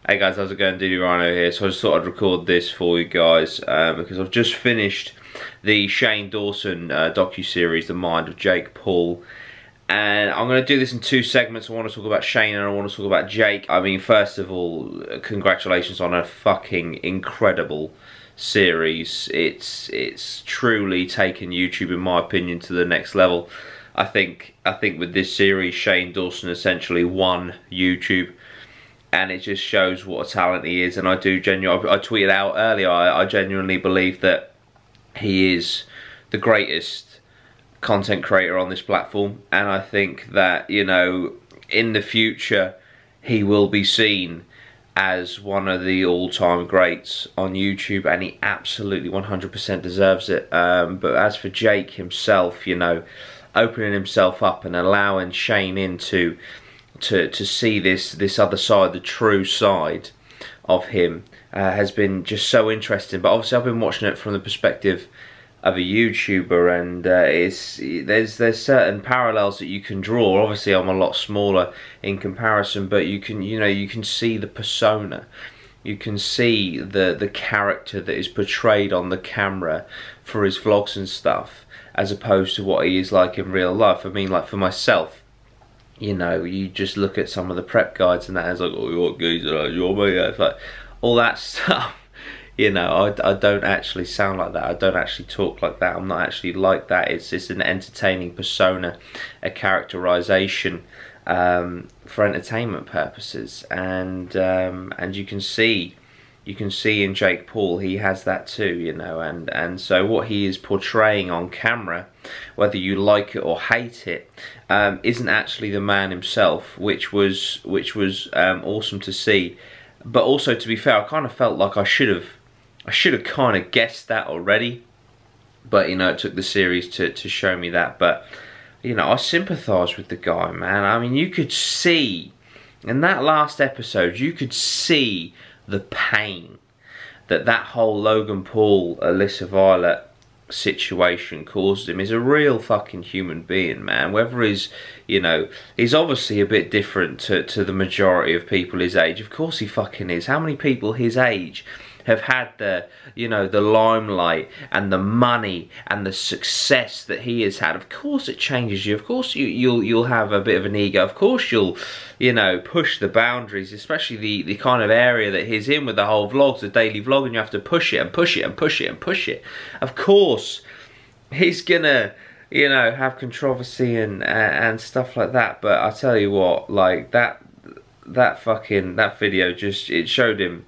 Hey guys, how's it going? Dudey Rhino here. So I just thought I'd record this for you guys because I've just finished the Shane Dawson docu-series, The Mind of Jake Paul. And I'm going to do this in two segments. I want to talk about Shane and I want to talk about Jake. I mean, first of all, congratulations on a fucking incredible series. It's truly taken YouTube, in my opinion, to the next level. I think with this series, Shane Dawson essentially won YouTube. And it just shows what a talent he is. And I tweeted out earlier, I genuinely believe that he is the greatest content creator on this platform. And I think that, you know, in the future, he will be seen as one of the all-time greats on YouTube. And he absolutely 100% deserves it. But as for Jake himself, you know, opening himself up and allowing Shane into to see this other side, the true side of him, has been just so interesting. But obviously I've been watching it from the perspective of a YouTuber, and there's certain parallels that you can draw. Obviously I'm a lot smaller in comparison, but you can see the persona, you can see the character that is portrayed on the camera for his vlogs and stuff, as opposed to what he is like in real life. I mean, like for myself, you know, you just look at some of the prep guides and that, it's like, oh, what geezer, your mate, it's like all that stuff. You know, I don't actually sound like that. I don't actually talk like that. I'm not actually like that. It's just an entertaining persona, a characterization for entertainment purposes, and you can see in Jake Paul, he has that too, you know, and so what he is portraying on camera, whether you like it or hate it, isn't actually the man himself, which was awesome to see. But also, to be fair, I kind of felt like I should have kind of guessed that already, but you know, it took the series to show me that. But you know, I sympathise with the guy, man. I mean, you could see in that last episode, you could see the pain that whole Logan Paul, Alyssa Violet situation caused him. He's a real fucking human being, man. Whether he's, you know, he's obviously a bit different to the majority of people his age. Of course he fucking is. How many people his age have had the, you know, the limelight and the money and the success that he has had? Of course it changes you. Of course you'll have a bit of an ego. Of course you'll, you know, push the boundaries, especially the kind of area that he's in with the whole vlogs, the daily vlog, and you have to push it and push it and push it and push it. Of course he's gonna, you know, have controversy and stuff like that. But I tell you what, like that video just, it showed him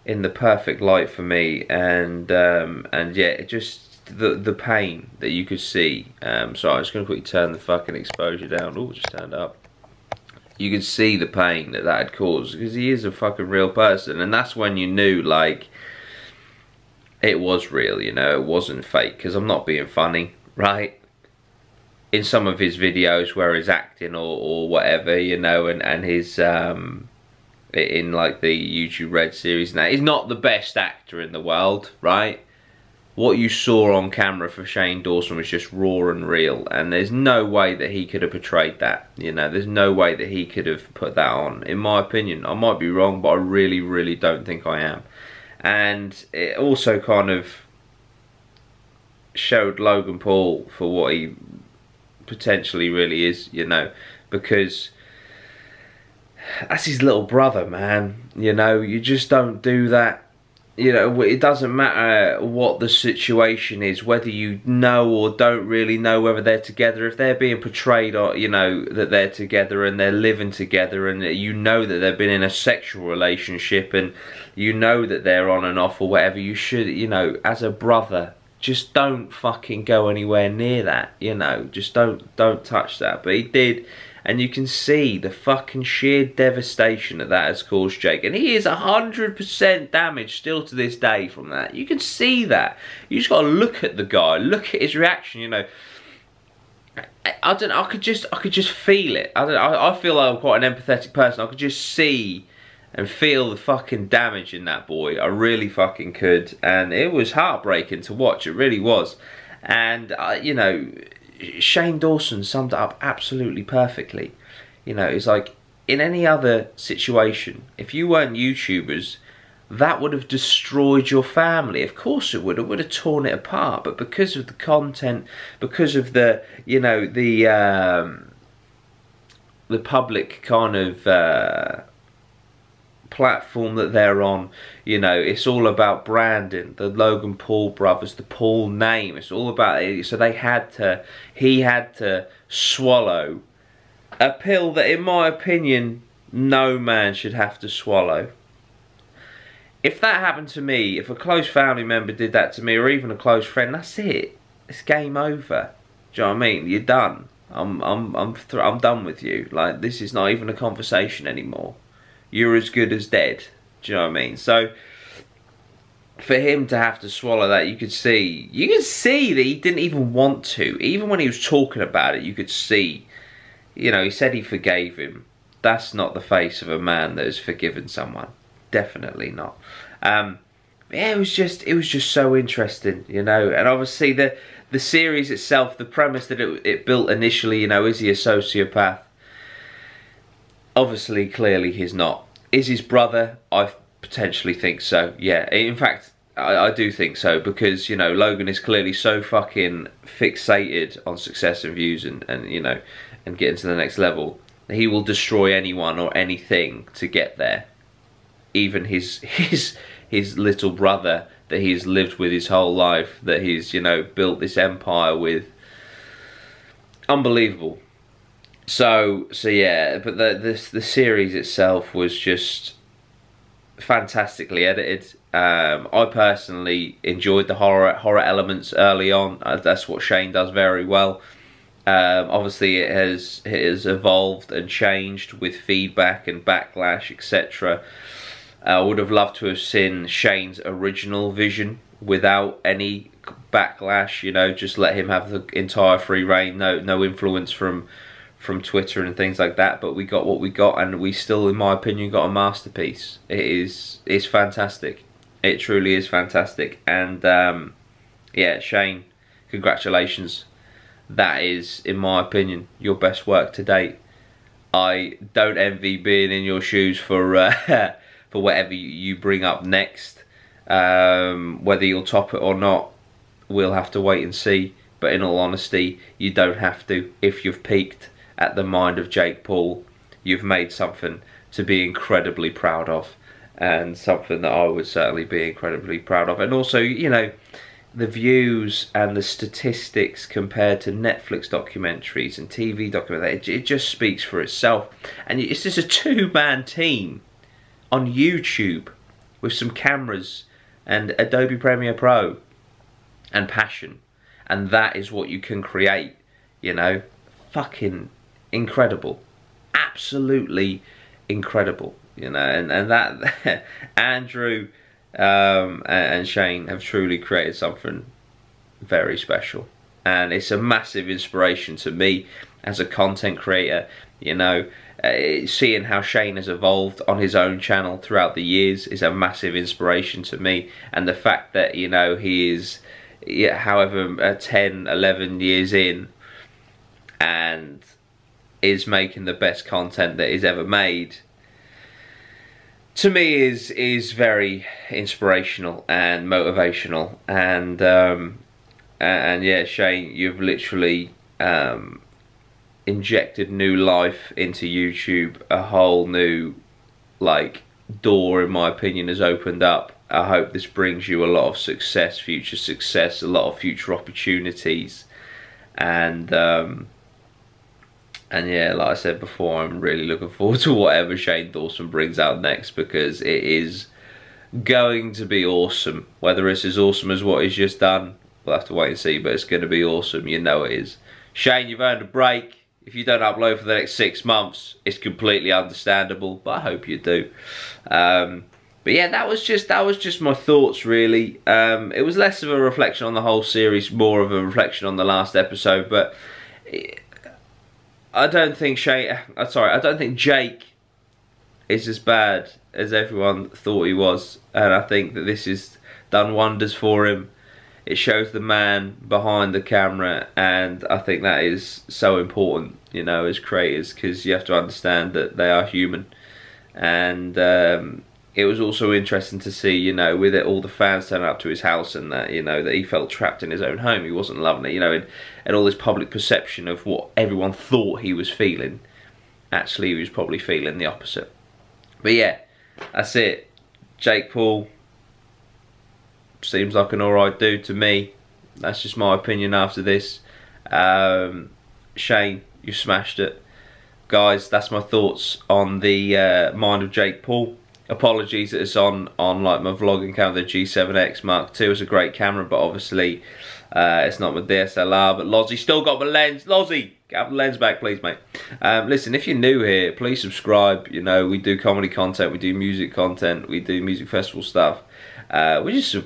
in the perfect light for me, and yeah, it just the pain that you could see. So I'm just gonna quickly turn the fucking exposure down. Oh, just turned up. You could see the pain that had caused, because he is a fucking real person, and that's when you knew, like, it was real, you know, it wasn't fake. Because I'm not being funny, right? In some of his videos where he's acting or whatever, you know, and his in like the YouTube Red series now, he's not the best actor in the world, right? What you saw on camera for Shane Dawson was just raw and real, and there's no way that he could have portrayed that, you know, there's no way that he could have put that on, in my opinion. I might be wrong, but I really don't think I am. And it also kind of showed Logan Paul for what he potentially really is, you know, because that's his little brother, man. You know, you just don't do that. You know, it doesn't matter what the situation is, whether you know or don't really know whether they're together. If they're being portrayed, or you know, that they're together and they're living together, and you know that they've been in a sexual relationship, and you know that they're on and off or whatever, you should, you know, as a brother, just don't fucking go anywhere near that. You know, just don't touch that. But he did. And you can see the fucking sheer devastation that has caused Jake. And he is 100% damaged still to this day from that. You can see that. You just got to look at the guy. Look at his reaction, you know. I don't know, I could just feel it. I feel like I'm quite an empathetic person. I could just see and feel the fucking damage in that boy. I really fucking could. And it was heartbreaking to watch. It really was. And, you know, Shane Dawson summed it up absolutely perfectly. You know, it's like, in any other situation, if you weren't YouTubers, that would have destroyed your family. Of course it would. It would have torn it apart. But because of the content, because of the, you know, the public kind of platform that they're on, you know, it's all about branding. The Logan Paul brothers, the Paul name, it's all about it. So he had to swallow a pill that, in my opinion, no man should have to swallow. If that happened to me, if a close family member did that to me, or even a close friend, that's it. It's game over. Do you know what I mean? You're done. I'm done with you. Like, this is not even a conversation anymore. You're as good as dead. Do you know what I mean? So for him to have to swallow that, you could see that he didn't even want to. Even when he was talking about it, you could see, you know, he said he forgave him. That's not the face of a man that has forgiven someone. Definitely not. Yeah, it was just so interesting, you know. And obviously the series itself, the premise that it built initially, you know, is he a sociopath? Obviously, clearly he's not. Is his brother? I potentially think so, yeah. In fact, I do think so, because, you know, Logan is clearly so fucking fixated on success and views and you know, and getting to the next level. He will destroy anyone or anything to get there. Even his little brother that he's lived with his whole life, that he's, you know, built this empire with. Unbelievable. So yeah, but the series itself was just fantastically edited. I personally enjoyed the horror elements early on. That's what Shane does very well. Obviously it has evolved and changed with feedback and backlash, etc. I would have loved to have seen Shane's original vision without any backlash, you know, just let him have the entire free reign, no influence from Twitter and things like that. But we got what we got, and we still, in my opinion, got a masterpiece. It's fantastic. It truly is fantastic. And yeah, Shane, congratulations. That is, in my opinion, your best work to date. I don't envy being in your shoes for for whatever you bring up next. Whether you'll top it or not, we'll have to wait and see. But in all honesty, you don't have to. If you've peaked at the mind of Jake Paul, you've made something to be incredibly proud of, and something that I would certainly be incredibly proud of. And also, you know, the views and the statistics compared to Netflix documentaries and TV documentaries, it just speaks for itself. And it's just a two-man team on YouTube with some cameras and Adobe Premiere Pro and passion, and that is what you can create, you know. Fucking incredible, absolutely incredible, you know. And that Andrew and Shane have truly created something very special, and it's a massive inspiration to me as a content creator, you know. Seeing how Shane has evolved on his own channel throughout the years is a massive inspiration to me, and the fact that, you know, he is, yeah, however 10, 11 years in, and is making the best content that he's ever made, to me is very inspirational and motivational. And yeah, Shane, you've literally injected new life into YouTube. A whole new, like, door, in my opinion, has opened up. I hope this brings you a lot of success, future success, a lot of future opportunities. And yeah, like I said before, I'm really looking forward to whatever Shane Dawson brings out next, because it is going to be awesome. Whether it's as awesome as what he's just done, we'll have to wait and see, but it's going to be awesome. You know it is. Shane, you've earned a break. If you don't upload for the next 6 months, it's completely understandable, but I hope you do. But yeah, that was just my thoughts, really. It was less of a reflection on the whole series, more of a reflection on the last episode. But I don't think I don't think Jake is as bad as everyone thought he was, and I think that this has done wonders for him. It shows the man behind the camera, and I think that is so important you know, as creators, because you have to understand that they are human. And it was also interesting to see, you know, with it, all the fans turning up to his house, and that, you know, that he felt trapped in his own home. He wasn't loving it, you know, and all this public perception of what everyone thought he was feeling. Actually, he was probably feeling the opposite. But yeah, that's it. Jake Paul seems like an alright dude to me. That's just my opinion after this. Shane, you smashed it. Guys, that's my thoughts on the mind of Jake Paul. Apologies that it's on like my vlogging camera, the G7X Mark II. It's a great camera, but obviously it's not my DSLR. But Lozzie still got my lens. Lozzie, have the lens back, please, mate. Listen, if you're new here, please subscribe. You know, we do comedy content, we do music content, we do music festival stuff. We're just a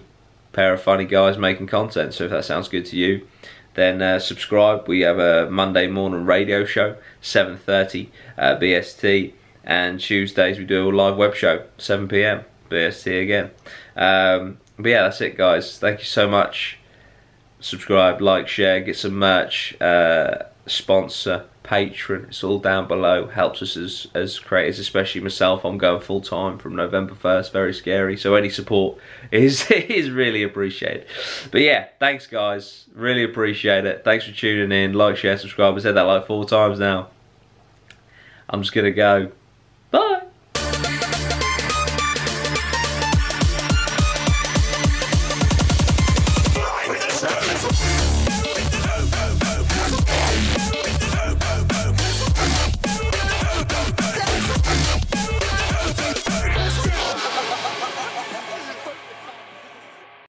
pair of funny guys making content. So if that sounds good to you, then subscribe. We have a Monday morning radio show, 7:30 BST. And Tuesdays we do a live web show, 7 PM BST again. But yeah, that's it, guys. Thank you so much. Subscribe, like, share, get some merch, sponsor, Patreon. It's all down below. Helps us as creators, especially myself. I'm going full time from November 1st. Very scary. So any support is really appreciated. But yeah, thanks, guys. Really appreciate it. Thanks for tuning in. Like, share, subscribe. I said that like 4 times now. I'm just gonna go. Bye.